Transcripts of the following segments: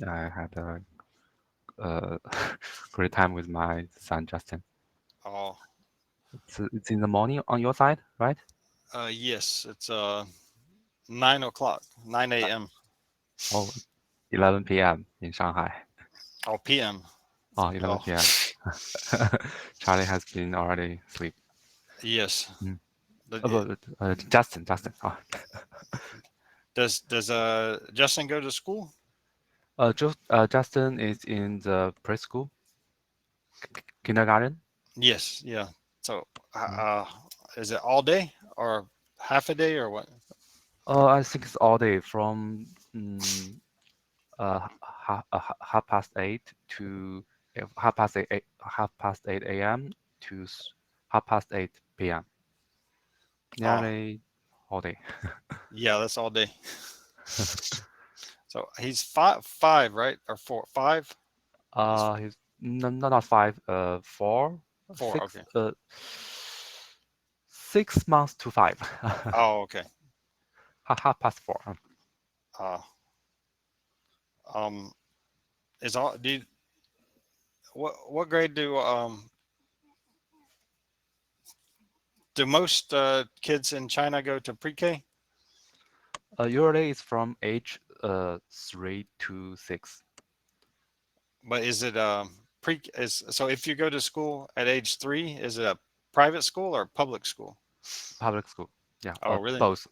I had a great time with my son Justin. Oh, It's in the morning on your side, right? yes, it's 9 o'clock, 9 Uh, a.m. oh, 11 p.m. in Shanghai. Oh, p.m. Oh, 11 Oh, p.m. Charlie has been already asleep. yes. Mm. The- it- Justin. Oh, Does Justin go to school? Justin is in the preschool, kindergarten. Yes, yeah. So, Mm. is it all day or half a day or what? I think it's all day from half past eight to half past eight a.m. to half past 8 p.m. Oh, Nearly all day. yeah, that's all day. So he's five, right? Or four, five? He's He's not five, 4. Okay. 6 months to five. Oh, okay. Half past four. Uh, um, is all do you, what grade do most kids in China go to pre-K? Usually it's from age 3 to 6. But is it pre is so if you go to school at age 3, is it a private school or public school? Public school. Yeah, Oh, really? both.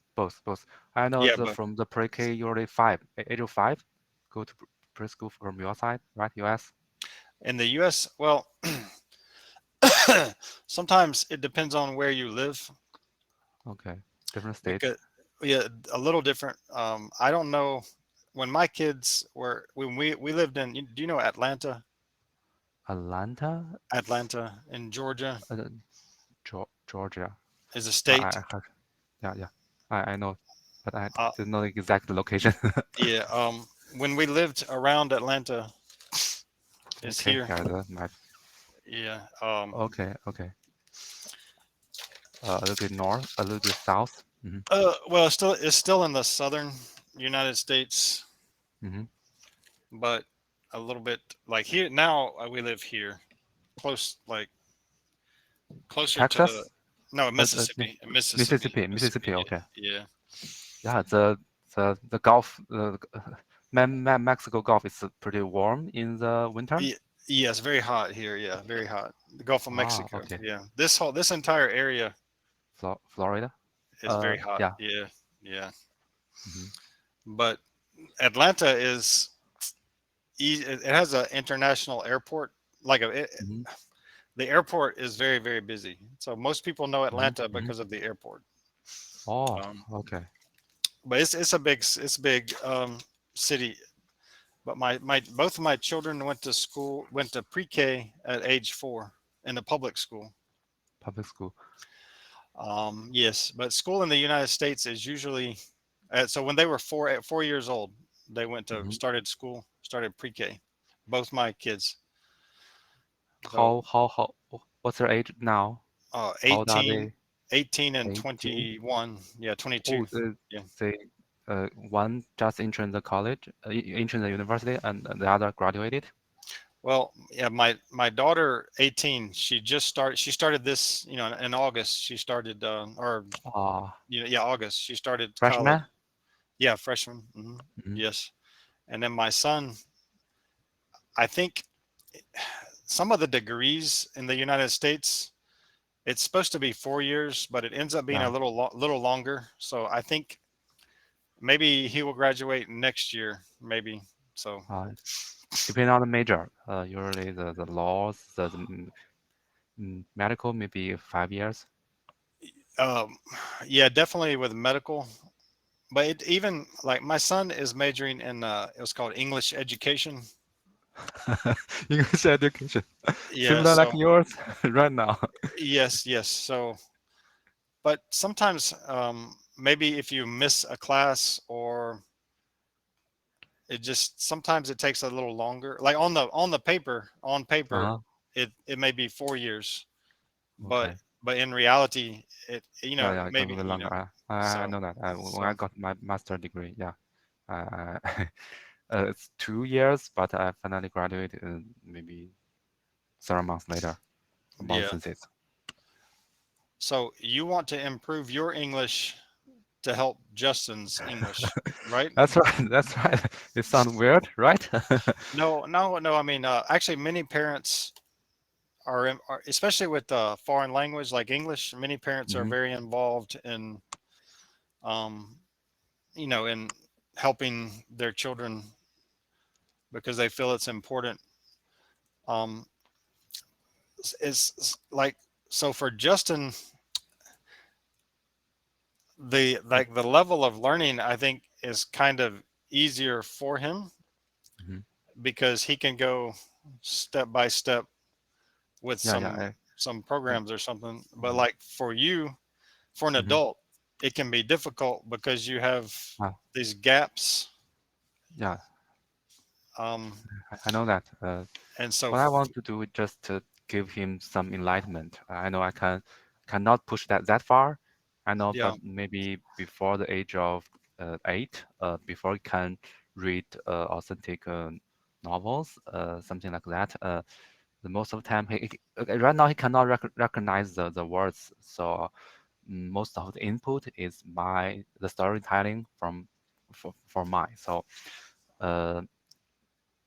I know Yeah, the but from the pre-K usually five, age of five, go to preschool from your side, right? US. in the US, well, sometimes it depends on where you live Okay, different state. because yeah, a little different. I don't know when my kids were when we lived in. Do you know Atlanta? Atlanta, Atlanta in Georgia uh, Georgia. is a I state. heard. Yeah. I know, but I Uh, don't know the exact location. yeah. When we lived around Atlanta, is Okay, here. here the map. Yeah. Okay. A little bit north, a little bit south. Well, it's still in the southern United States, Hmm. but a little bit like here now. We live here, close, like closer to the Texas, no uh, uh, Mississippi, Mississippi, Mississippi, Mississippi. Mississippi. Okay. Yeah, yeah. Yeah, the Gulf, Mexico Gulf is pretty warm in the winter. Yeah, it's very hot here. Yeah, very hot. The Gulf of Ah, Mexico. okay. Yeah, this entire area Florida. is very hot. Yeah. Yeah, yeah. Hmm. But Atlanta is it has an international airport. Like Hmm. the airport is very very busy. So most people know Atlanta Hmm. because of the airport. Oh, Um, okay. but it's a big city. But my both of my children went to pre-K at age 4 in a public school. Public school. Yes, but school in the United States is usually so when they were 4 years old, they went to Hmm. started pre-K. Both my kids. So How, what's their age now? How old are 18, they? 18 and 18. 21. Yeah, 22. Oh, Yeah. they, one just entered the college, entered the university, and the other graduated. Well, yeah, my daughter 18, she started this, in August. She started or Ah, yeah, August. She started college. freshman. Yeah, freshman. Hmm. Yes. And then my son, I think some of the degrees in the United States, it's supposed to be 4 years, but it ends up being a Yeah. little longer. So I think maybe he will graduate next year, maybe. So Depending on the major, usually the laws, medical, maybe 5 years. um, yeah, definitely with medical. But even like my son is majoring in it was called English education. English education, Yeah, similar like so yours right now. yes. So but sometimes maybe if you miss a class or it just sometimes it takes a little longer. Like on paper, Uh-huh. it may be 4 years, but Okay. in reality, Yeah, it's a maybe little longer. I so know that. When I so got my master degree, yeah, I It's 2 years, but I finally graduated maybe 7 months later about the Yeah. thesis. So you want to improve your English to help Justin's English, right? That's right. That's right. It sounds weird, right? No, no, no. I mean, actually, many parents are especially with foreign language like English. Many parents are Hmm. very involved in, um, in helping their children because they feel it's important. Um, is like so for Justin, the level of learning I think is kind of easier for him Hmm. because he can go step by step with Yeah, yeah. some I, programs or something. But mhm. like for you, for an Mhm. adult, it can be difficult because you have Ah, these gaps. yeah, Um, I know that. and so, What I want to do is just to give him some enlightenment. I know I cannot push that far. I know, yeah, but maybe before the age of 8, before he can read authentic novels, something like that. The most of the time, right now he cannot recognize the words. So most of the input is the storytelling for mine. So. Uh,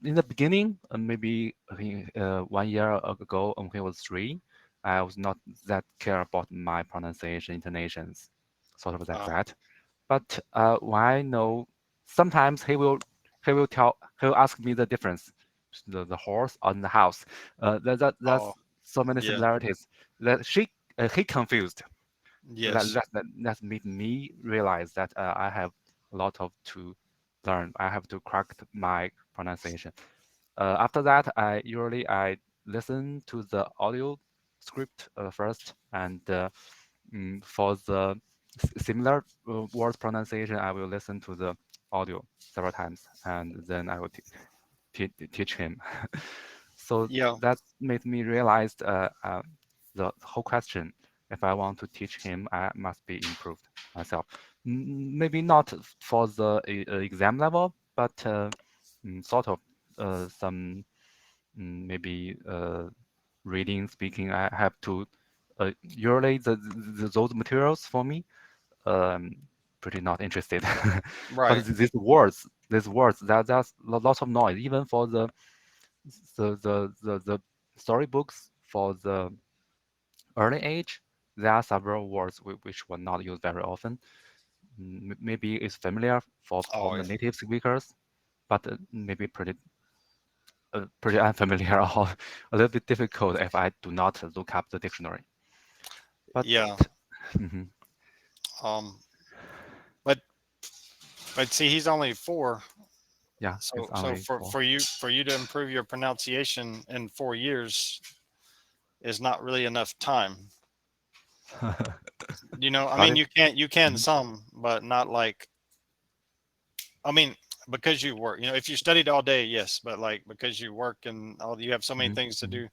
in the beginning, maybe 1 year ago, when he was 3, I was not that care about my pronunciation, intonations, sort of like uh, that. But when I know, sometimes he will ask me the difference, the horse on the house. oh, That's so many yeah, similarities that he confused. yes, That made me realize that I have a lot of to learn. I have to correct my pronunciation. After that, I listen to the audio script first, and for the similar words pronunciation, I will listen to the audio several times, and then I will teach him. So yeah, that made me realize the whole question. If I want to teach him, I must be improved myself. Maybe not for the exam level, but sort of some maybe reading, speaking. I have to usually those materials for me um, pretty not interested. But right. these words, there's lots of noise. Even for the storybooks for the early age, there are several words which were not used very often. Maybe it's familiar for all Oh, the yeah, native speakers, but maybe pretty unfamiliar or a little bit difficult if I do not look up the dictionary. But yeah. mhm, Um, but see, he's only 4. yeah, it's So only for for you to improve your pronunciation in 4 years is not really enough time. I got mean, it. you can Mhm, some, but not like, I mean, because you work. If you studied all day, yes, but like because you work and you have so many mhm, things to mhm. do.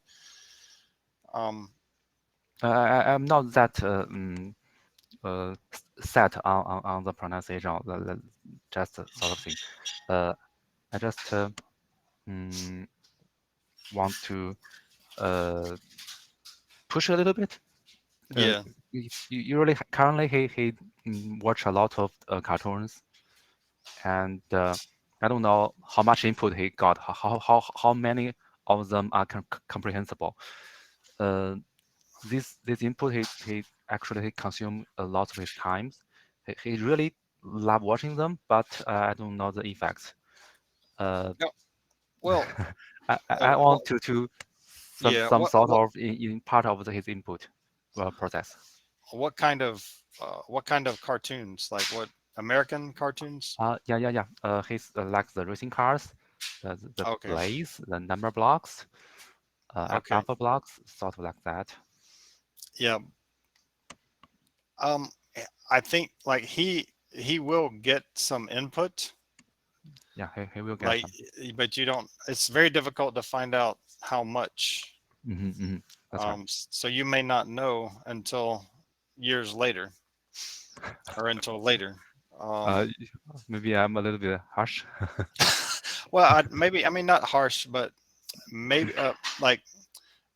Um, I'm not that set on the pronunciation or just sort of thing. Uh, I just want to uh, push a little bit. Uh, yeah. you really currently he watch a lot of cartoons, and I don't know how much input he got, how many of them are comprehensible. Uh, this input he actually he consume a lot of his times. He really love watching them, but I don't know the effects. Uh, No, well, I what, want to yeah. some sort of in part of his input process. What kind of cartoons? Like what American cartoons? Yeah. He's like the racing cars, the Okay, blaze, the number blocks, okay, alpha blocks, sort of like that. yeah. Um, I think like he will get some input, Yeah, he will get like, some. but you don't. It's very difficult to find out how much. That's right. So you may not know until years later or until later. Uh, Um, maybe I'm a little bit harsh. Well, maybe, I mean, not harsh, but maybe like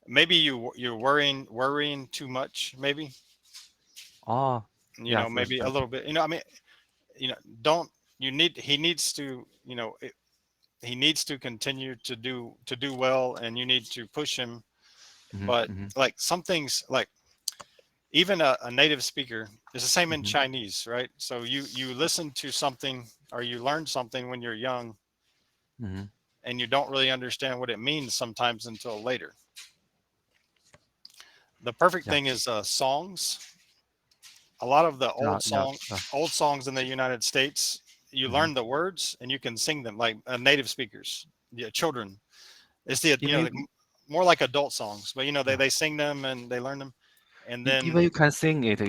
maybe you're worrying too much, maybe, Oh, yes, maybe a little bit, I mean, don't, he needs to, he needs to continue to do well, and you need to push him. hmm But hmm like some things, like even a native speaker, it's the same in hmm Chinese, right? So you listen to something, or you learn something when you're young, hmm and you don't really understand what it means sometimes until later. The perfect yeah, thing is songs. A lot of the yeah, yeah, old songs in the United States, you hmm learn the words and you can sing them like native speakers, yeah, children. It's the, even more like adult songs, but yeah, they sing them and they learn them, and then even you can sing it,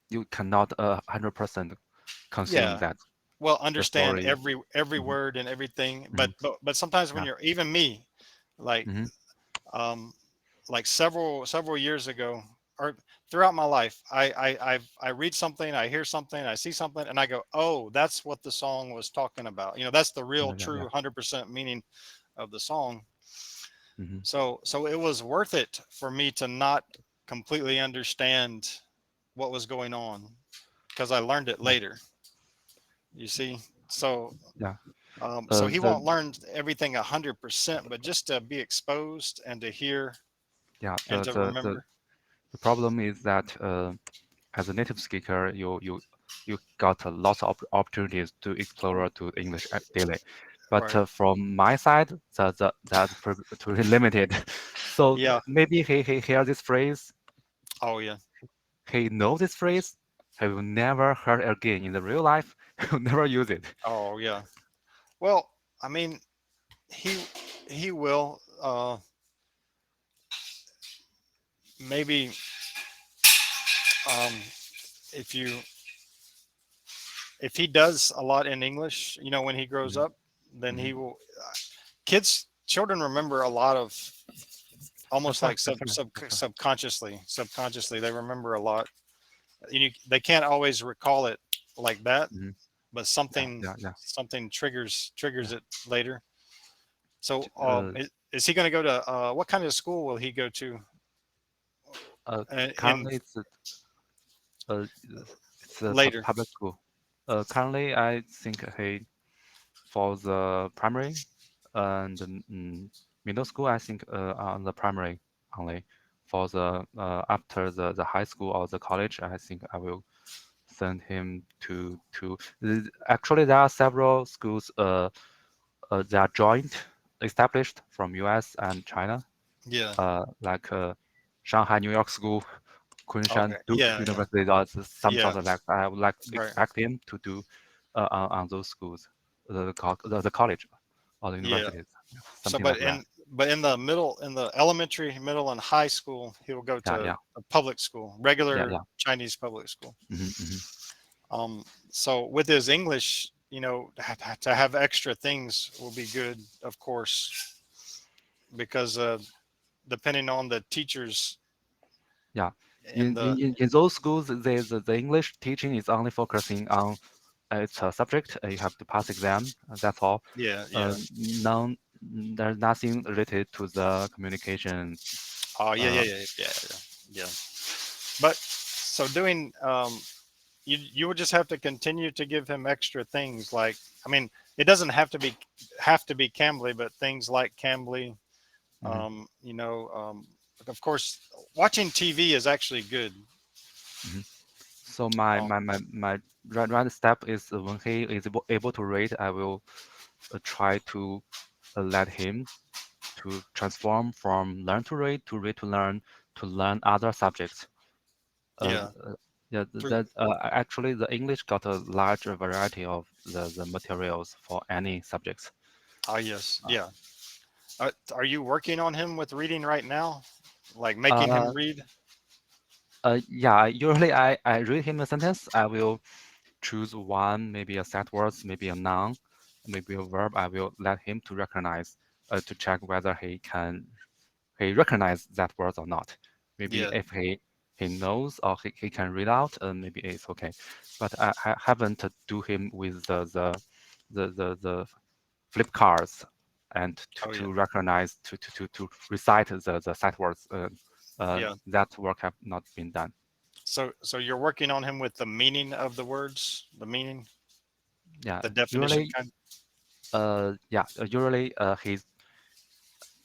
you cannot 100% consume yeah, that well, the understand story. every hmm word and everything. hmm But sometimes when Yeah. you're, even me, like hmm um like several years ago, or throughout my life, I read something, I hear something, I see something, and I go, oh, that's what the song was talking about. That's the real Yeah, yeah, true yeah. 100% meaning of the song. hmm So it was worth it for me to not completely understand what was going on, because I learned it Yeah, later, you see. So yeah. so he The won't learn everything 100%, but just to be exposed and to hear yeah and to remember. the problem is that as a native speaker, you got a lot of opportunities to explore to English daily. But Right. from my side, that's pretty limited. So Yeah. maybe he hear this phrase, Oh yeah. he know this phrase, he will never heard it again in the real life. He will never use it. Oh yeah. Well, I mean, he he will maybe um if you if he does a lot in English, when he grows hmm up, then hmm he will, children remember a lot of, almost like That's right. That's right. subconsciously they remember a lot. They can't always recall it like that, hmm but Yeah, something yeah, yeah, something yeah. triggers it later. So Uh, is he going to go to, what kind of school will he go to in Currently uh, it's a later? public school. Currently, I think he for the primary and middle school, I think on the primary only. For the after the high school or the college, I think I will send him to. Actually, there are several schools. They are joint established from U.S. and China. Yeah. Like Shanghai New York School, Kunshan Okay. Duke Yeah. Yeah. University, or some Yeah. sort of like I would like Right. expect him to do on those schools, the college or the Yeah. universities, yeah, So, something like that. but in the middle, in the elementary, middle, and high school, he'll go Yeah, to yeah, a public school, yeah, regular yeah. Chinese public school. hmm hmm So with his English, to have extra things will be good, of course, because depending on the teachers Yeah. and the, In those schools, the English teaching is only focusing on it's a subject. You have to pass exam. That's all. yeah, yeah. None, there's nothing related to the communication. Oh, yeah, yeah, Uh, yeah, yeah, yeah, yeah. But so doing, you would just have to continue to give him extra things, like, I mean, it doesn't have to be Cambly, but things like Cambly. mhm, Of course, watching TV is actually good. mhm. So Um, my right step is when he is able to read, I will try to let him to transform from learn to read to learn other subjects. Uh, yeah. uh, yeah, Through, that actually the English got a larger variety of the materials for any subjects. yes, Uh, yeah. Are you working on him with reading right now? Like making him uh, read? yeah, usually I read him a sentence. I will choose one, maybe a set words, maybe a noun, maybe a verb. I will let him to recognize, to check whether he recognize that word or not. Maybe Yeah. if he knows or he can read out, maybe it's okay. But I haven't do him with the flip cards and Oh yeah. to recognize to recite the sight words. Yeah. That work have not been done. So you're working on him with the meaning of the words, the meaning, Yeah, the definition usually kind. usually he's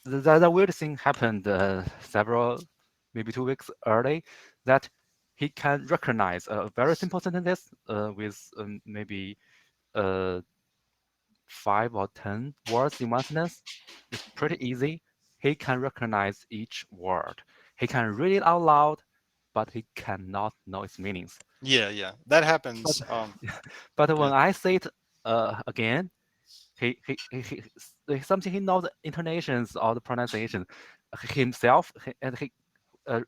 the weird thing happened several maybe 2 weeks early that he can recognize a very simple sentence with maybe uh, 5 or 10 words in one sentence. It's pretty easy. He can recognize each word. He can read it out loud, but he cannot know its meanings. Yeah, yeah. That But happens. but Yeah. when I say it again, something he knows the intonations or the pronunciation himself, and he uh,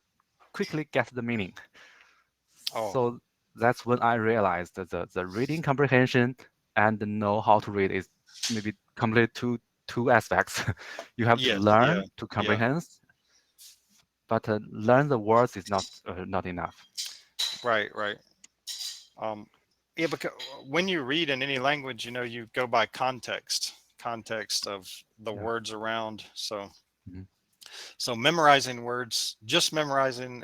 quickly gets the meaning. Oh, So that's when I realized that the reading comprehension and the know how to read is maybe complete two aspects. You have to yes, yeah, learn to yeah. comprehend, but learn the words is not enough. Right, right. Um, yeah, because when you read in any language, you go by context of the Yeah. words around. So, Mhm. so memorizing words, just memorizing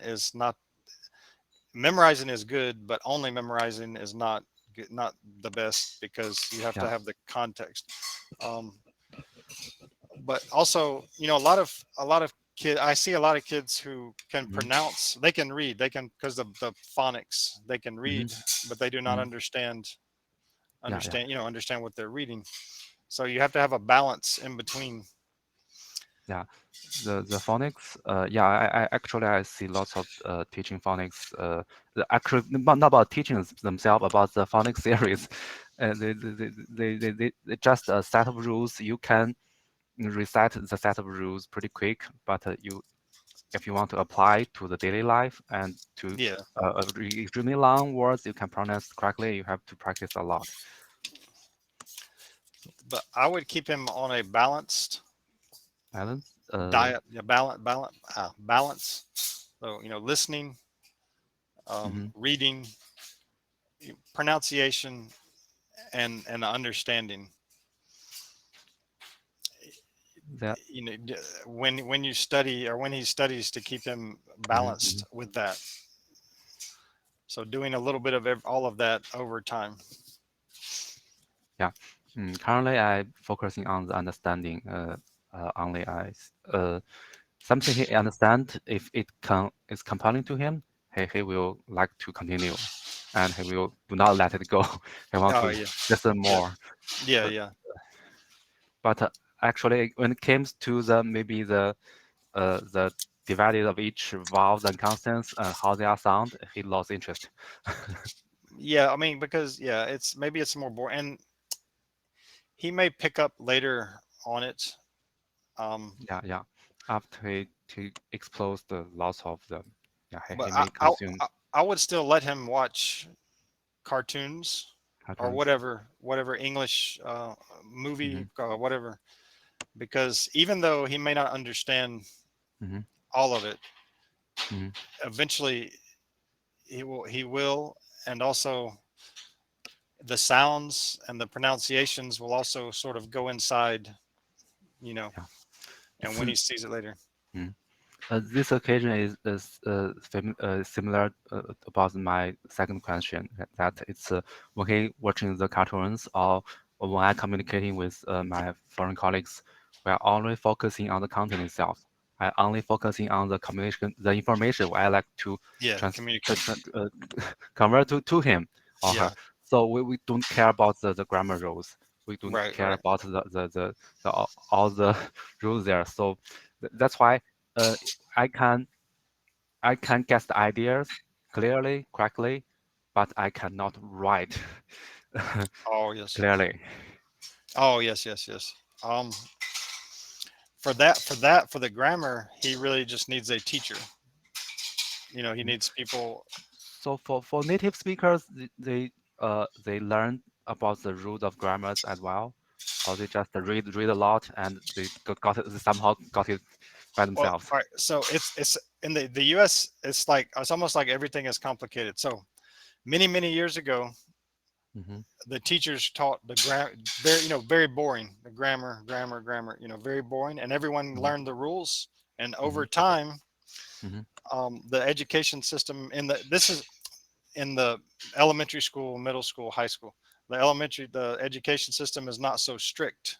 is good, but only memorizing is not good, not the best because you have to Yeah. have the context. Um, but also, a lot of kid, I see a lot of kids who can Hmm. pronounce, they can read, they can, because of the phonics, they can Hmm. read, but they do not Hmm. Yeah. Yeah. understand what they're reading. So you have to have a balance in between. Yeah. The phonics, yeah, I actually I see lots of teaching phonics, actually not about teaching themselves, about the phonics series. They just a set of rules. You can recite the set of rules pretty quick, but you if you want to apply to the daily life and to Yeah, extremely long words you can pronounce correctly, you have to practice a lot. but I would keep him on a balanced Balance, diet, yeah, balance. So listening, mhm, reading, pronunciation, and understanding. that, When you study or when he studies, to keep him mhm, balanced mhm. with that. So doing a little bit of all of that over time. Yeah. Currently, I focusing on the understanding. Only something he understand. If it can is compelling to him, he will like to continue, and he will do not let it go. He want Oh to yeah, listen yeah, more. yeah, But yeah. actually, when it comes to the maybe the divided of each vowels and consonants and how they are sound, he lost interest. Yeah, I mean, because yeah, it's more boring, and he may pick up later on it. Um, Yeah, yeah. After he explores the loss of the, yeah, but he I, may I consume I I would still let him watch cartoons or cartoons. whatever English Hmm. movie, whatever, because even though he may not understand Hmm. all of it, Hmm. eventually he will, and also the sounds and the pronunciations will also sort of go inside, you know, Yeah, and it's when he sees it later. mm. This occasion is similar about my second question. That it's when he watching the cartoons or when I communicating with my foreign colleagues, we are only focusing on the content itself. I only focusing on the communication, the information I like to Yeah, trans, communicate. convert to him or her. Yeah, So we don't care about the grammar rules. We don't right, care right. about the all the rules there. So that's why uh, I can I can guess the ideas clearly, correctly, but I cannot write Oh yes. clearly. Oh yes, yes, yes. Um, for the grammar, he really just needs a teacher. He Mm. needs people. So for native speakers, they learn about the rules of grammars as well, or they just read a lot and they somehow got it by Well, themselves. all right. So it's in the U.S. It's almost like everything is complicated. So many years ago, Mm-hmm. the teachers taught the very, very boring, the grammar, very boring, and everyone Mm-hmm. learned the rules. And Mm-hmm. over time, Mm-hmm. the education system this is in the elementary school, middle school, high school. The education system is not so strict.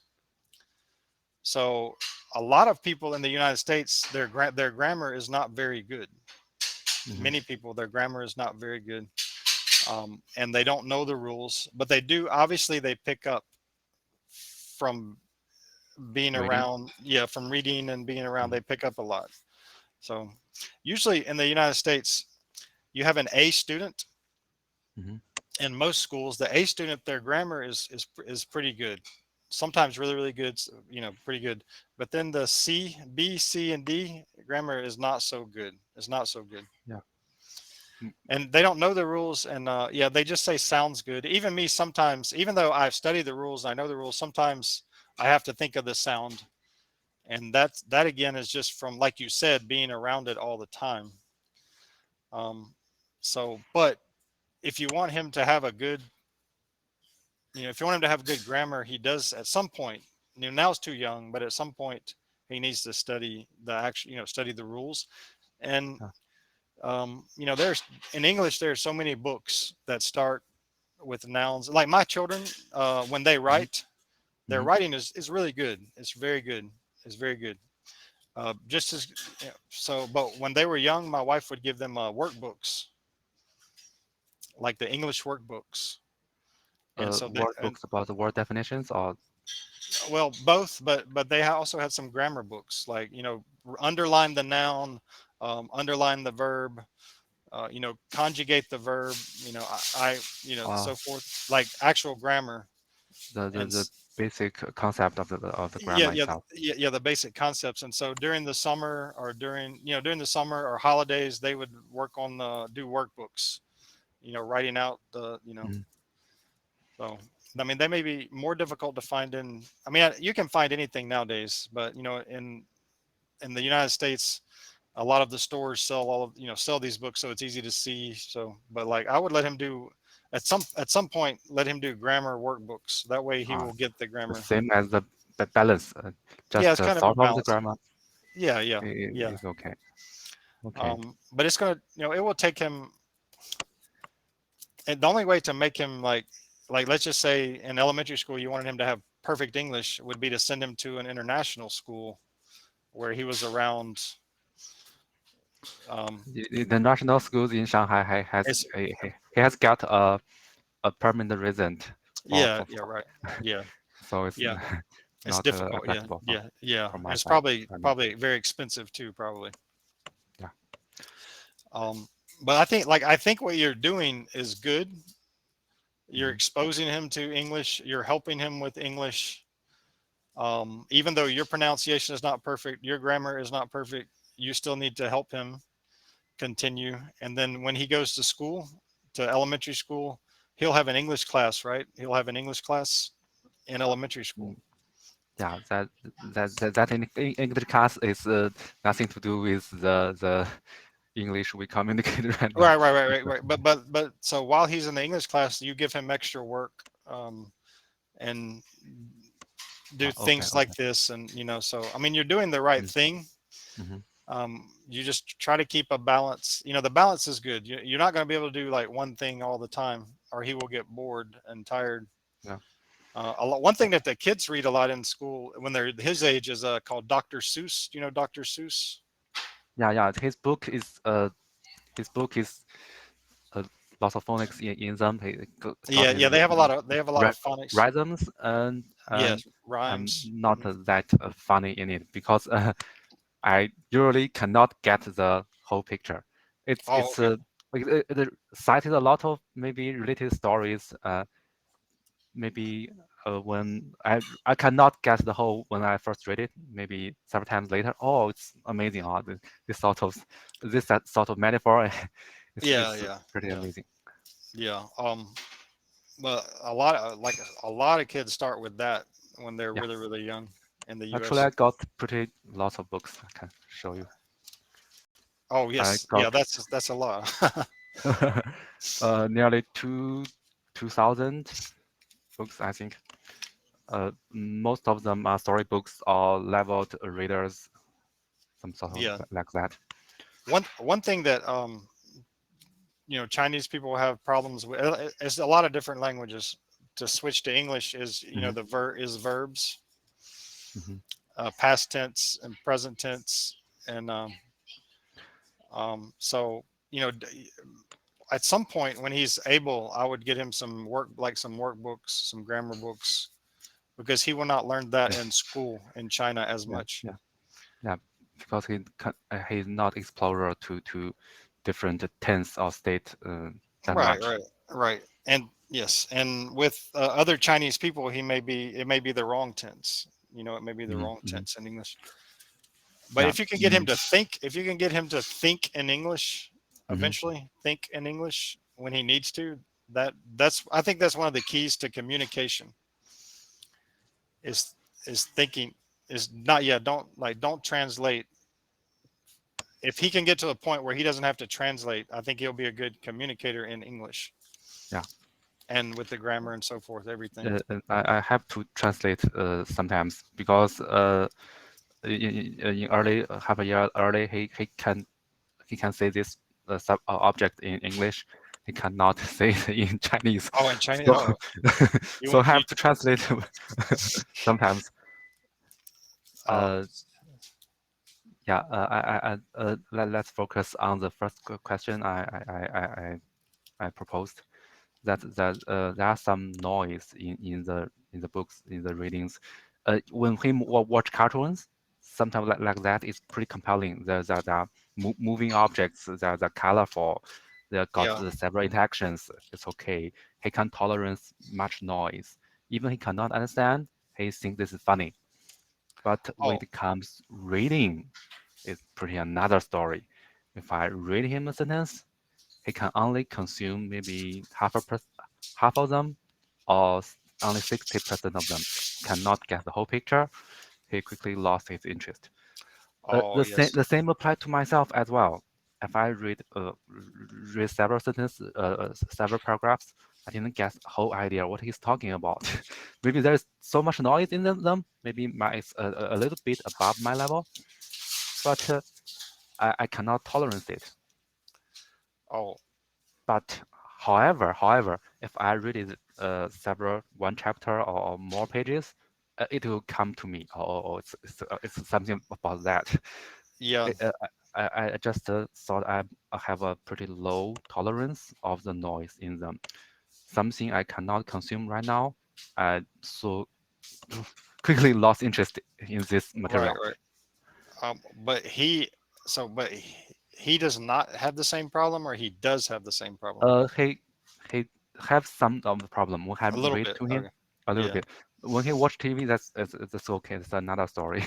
So a lot of people in the United States, their grammar is not very good. Mm-hmm. Many people, their grammar is not very good, and they don't know the rules. But they do. Obviously, they pick up from being Reading. around. Yeah, from reading and being around, Mm-hmm. they pick up a lot. So usually in the United States, you have an A student. Mm-hmm. In most schools, the A student, their grammar is pretty good. Sometimes really, really good, pretty good. But then the C, B, C, and D grammar is not so good. It's not so good. Yeah. Mm. And they don't know the rules. And yeah, they just say sounds good. Even me, sometimes, even though I've studied the rules, I know the rules, sometimes I have to think of the sound. And that again is just from, like you said, being around it all the time. Um, but if you want him to have a good, if you want him to have good grammar, he does at some point. Now it's too young, but at some point he needs to study the actual, study the rules. And Yeah. there's in English there's so many books that start with nouns. Like my children, when they Mm-hmm. write, their Mm-hmm. writing is really good. It's very good. It's very good. Just as so, but when they were young, my wife would give them workbooks, like the English workbooks, and so they Word and books about the word definitions or well, both, but they also had some grammar books, like underline the noun, underline the verb, conjugate the verb, uh, so forth, like actual grammar. And the basic concept of the yeah, grammar yeah, itself. yeah, the basic concepts. And so during the summer or holidays, they would work on the do workbooks, writing out Mm-hmm. so. I mean, they may be more difficult to find in. I mean, you can find anything nowadays, but in the United States, a lot of the stores sell these books, so it's easy to see. So, but like I would let him do at some point, let him do grammar workbooks. That way, he Uh, will get the the grammar. same as the balance, Yeah, just it's kind of a sort of the balance. grammar Yeah, yeah, yeah. is okay. Okay. But it's gonna, it will take him. And the only way to make him like let's just say in elementary school, you wanted him to have perfect English would be to send him to an international school where he was around. Um, The national schools in Shanghai it's he has got a permanent resident yeah, yeah, right, yeah, so it's yeah. It's not difficult. Yeah, acceptable yeah, yeah. from And my it's side. probably very expensive too, probably. Yeah. Um, but I think what you're doing is good. You're Hmm. exposing him to English. You're helping him with English. Even though your pronunciation is not perfect, your grammar is not perfect, you still need to help him continue. And then when he goes to school, to elementary school, he'll have an English class, right? He'll have an English class in elementary school. Yeah, that in English class is nothing to do with the English we communicate right now. Right, right, right, right, right. But so while he's in the English class, you give him extra work, and do Okay, things okay. like this, and so I mean, you're doing the right thing. Mm-hmm. You just try to keep a balance. The balance is good. You're not going to be able to do like one thing all the time, or he will get bored and tired. Yeah. One thing that the kids read a lot in school when they're his age is called Dr. Seuss. Do you know Dr. Seuss? Yeah. His book is a lot of phonics in them. He got Yeah, his yeah. They have a lot of phonics. rhythms and Yes, I'm rhymes. not that funny in it because I usually cannot get the whole picture. Oh, It's okay. like it cited a lot of maybe related stories. Maybe when I cannot get the whole when I first read it. Maybe several times later, oh, it's amazing! Oh, this that sort of metaphor Yeah, is yeah, pretty yeah, amazing. yeah. But a lot of kids start with that when they're Yeah, really, really young in the actually, U.S. I got pretty lots of books. I can show you. Oh, I yes, yeah. got That's a lot. nearly two 2,000 books, I think. Most of them are storybooks or leveled readers, some sort of Yeah. like that. One thing that Chinese people have problems with, it's a lot of different languages. To switch to English is, Hmm. the verbs, Hmm. past tense and present tense, and so at some point when he's able, I would get him some work, like some workbooks, some grammar books, because he will not learn that Yeah, in school in China as yeah, much. yeah, yeah. Because he's not explorer to different tense or state that Right, much. right, right. And yes, and with other Chinese people, it may be the wrong tense. It may be the Hmm. wrong Hmm. tense in English. But Yeah. if you can get him Mm. to think, if you can get him to think in English, Hmm. eventually think in English when he needs to, that's I think that's one of the keys to communication is thinking, is not, yeah, don't translate. If he can get to a point where he doesn't have to translate, I think he'll be a good communicator in English Yeah. and with the grammar and so forth, everything. I have to translate sometimes because in early half a year early he can say this object in English. He cannot say it in Chinese. Oh, in Chinese. So Oh, so I you have to translate sometimes. uh, Uh, yeah. Let's focus on the first question I proposed. That there are some noise in the books, in the readings. When we watch cartoons, sometimes like that is pretty compelling. There are moving objects that are colorful. They got yeah. several interactions. It's okay. He can tolerate much noise. Even he cannot understand, he thinks this is funny. But when Oh, it comes reading, it's pretty another story. If I read him a sentence, he can only consume maybe half of them, or only 60% of them. Cannot get the whole picture. He quickly lost his interest. oh, yes. The same applied to myself as well. If I read several sentences, several paragraphs, I didn't get the whole idea what he's talking about. Maybe there's so much noise in them. Maybe it's a little bit above my level, but I cannot tolerate it. Oh, But if I read it several one chapter or more pages, it will come to me. Or it's something about that. yeah. It, I just thought I have a pretty low tolerance of the noise in them. Something I cannot consume right now. I so quickly lost interest in this Right, material. right. But he does not have the same problem, or he does have the same problem. He have some of the problem. We A have little read bit. to him Okay. a little Yeah. bit. When he watch TV, that's okay. That's another story.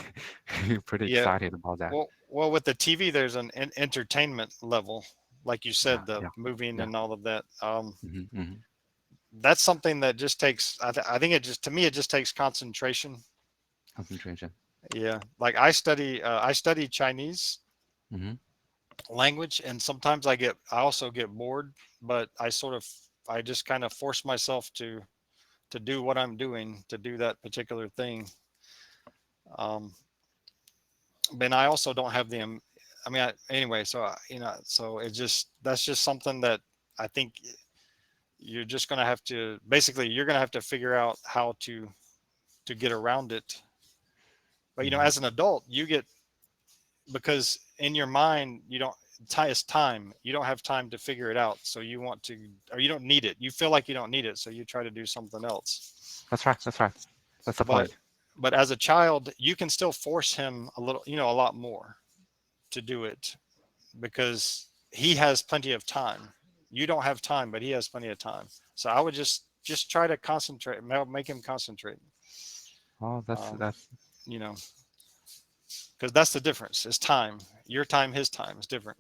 He's pretty Yeah. excited about that. Well, with the TV, there's an entertainment level, like you Yeah, said, the yeah, moving yeah. and all of that. Hmm. Hmm. That's something that just takes. I think it just, to me, it just takes concentration. Concentration. Yeah. Like I study Chinese Hmm. language, and sometimes I also get bored, but I just kind of force myself to do what I'm doing, to do that particular thing. Um, but I also don't have I mean, anyway, so so that's just something that I think you're just going to have to, basically, you're going to have to figure out how to get around it. But Hmm. as an adult, because in your mind, you don't, it's time, you don't have time to figure it out, so you want to, or you don't need it, you feel like you don't need it, so you try to do something else. That's right. That's right. That's the but point. but as a child, you can still force him a little, a lot more to do it, because he has plenty of time. You don't have time, but he has plenty of time. So I would just try to concentrate, make him concentrate. Oh, um, that's you know because that's the difference, is time. Your time, his time is different.